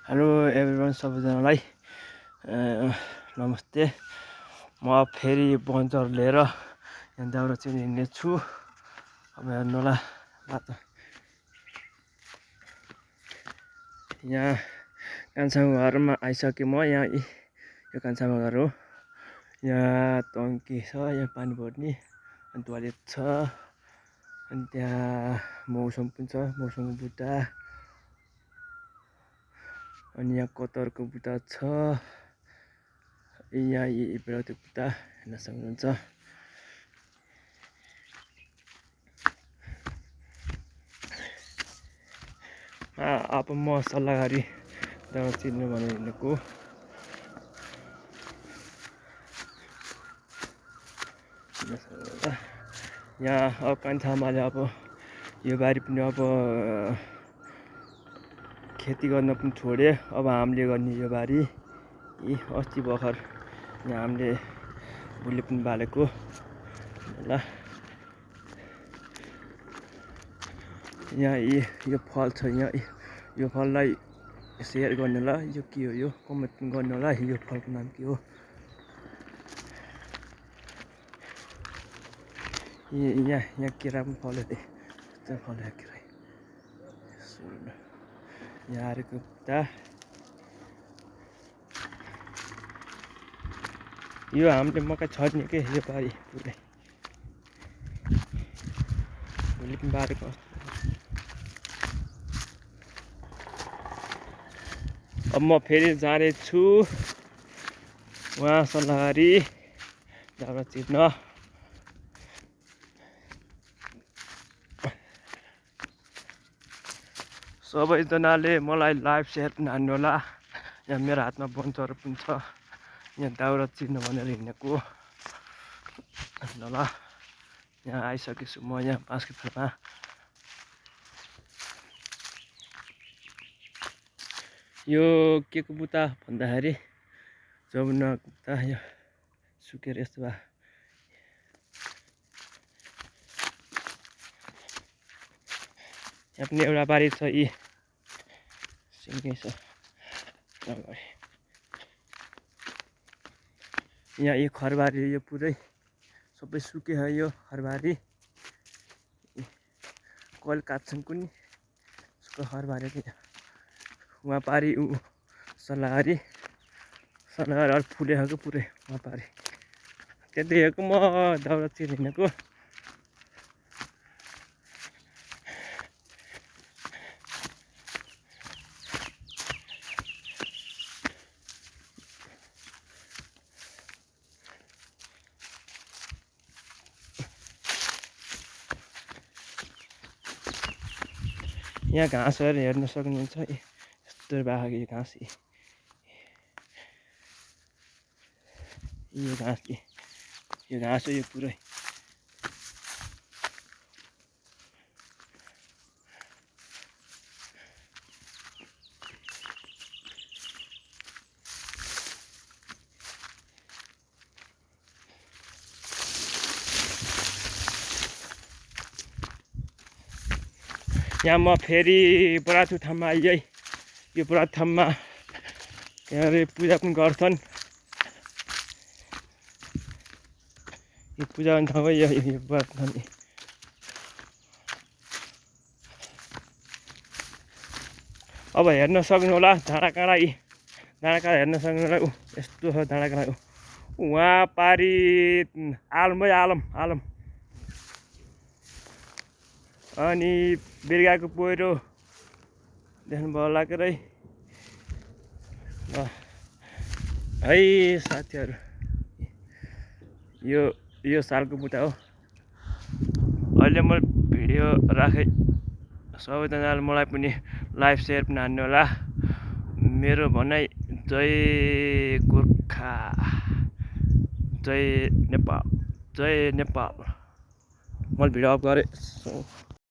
Hello everyone सबैजनालाई नमस्ते। म फेरि बन्चर लिएर यहाँ दाउरा चाहिँ हिँड्ने छु। अब हेर्नु होला बाटो यहाँ कान्छाको घरमा आइसकेँ म। यहाँ यो कान्छाको घर हो। यहाँ टङ्की छ, यहाँ पानी भर्ने, अनि टोयलेट छ, अनि त्यहाँ मौसम पनि छ, मौसमको बुट्टा, अनि यहाँ कतरको बुट्टा छ। यहाँ बेलायती बुट्टा हेर्न सक्नुहुन्छ। अब म सल्लाहगरी दाउरा चिर्नु भनेर हिँडेको। यहाँ अब कान्छामाले अब यो बारी पनि अब खेती गर्न पनि छोडे। अब हामीले गर्ने यो बारी अस्ति भर्खर यहाँ हामीले बुढीले पनि बालेको ल। यहाँ यो फल छ, यहाँ यो फललाई सेयर गर्ने होला। यो के हो, यो कमेन्ट पनि गर्ने होला। यो फलको नाम के हो? यहाँ केरा पनि फल्यो अरे, त्यहाँ फल्यो केरा। यहाँ आरेको बुट्टा, यो हामीले मकै छर्ने के यो बारी पुरै भोलि पनि बारेको। अब म फेरि जाँदैछु उहाँ सल्लाहगरी दाउरा चिर्न। सबैजनाले मलाई लाइभ सेयर पनि हान्नु होला। यहाँ मेरो हातमा बन्चर पनि छ, यहाँ दाउरा चिर्नु भनेर हिँडेको ल। यहाँ आइसकेछु म, यहाँ बास्केटमा। यो के को बुट्टा भन्दाखेरि जमुनाको बुट्टा। यो सुकेर यस्तो भयो। यहाँ पनि एउटा बारी छ, यी सिङ्गै छ। यहाँ यो खरबारी, यो पुरै सबै सुके है। यो खरबारी कहिले काट्छन् कुनै उसको खरबारी चाहिँ वहाँ पारि सल्लाहगरी अरू फुलेको पुरै वहाँ पारि त्यहाँ देखेको म दाउरा चिर्नेको। यहाँ घाँसहरू हेर्न सक्नुहुन्छ। यस्तो भएको यो घाँस, यो घाँस हो यो पुरै। यहाँ म फेरि बरातु ठाउँमा आइए। यो बरातु ठाउँमा के अरे पूजा पनि गर्छन्। यो पूजा गर्ने ठाउँ हो यो बरातु ठाउँ। अब हेर्न सक्नु होला डाँडाकाँडा हेर्न सक्नु होला। यस्तो छ डाँडाकाँडा। उहाँ पारि आलम है, आलम। अनि बिर्गाको पहिरो देख्नुभयो होला के रे है साथीहरू। यो सालको बुट्टा हो। अहिले म भिडियो राखेँ। सबैजनाले मलाई पनि लाइभ सेयर पनि हान्नु होला। मेरो भनाइ जय गोर्खा, जय नेपाल। मैले भिडियो अफ गरेँ।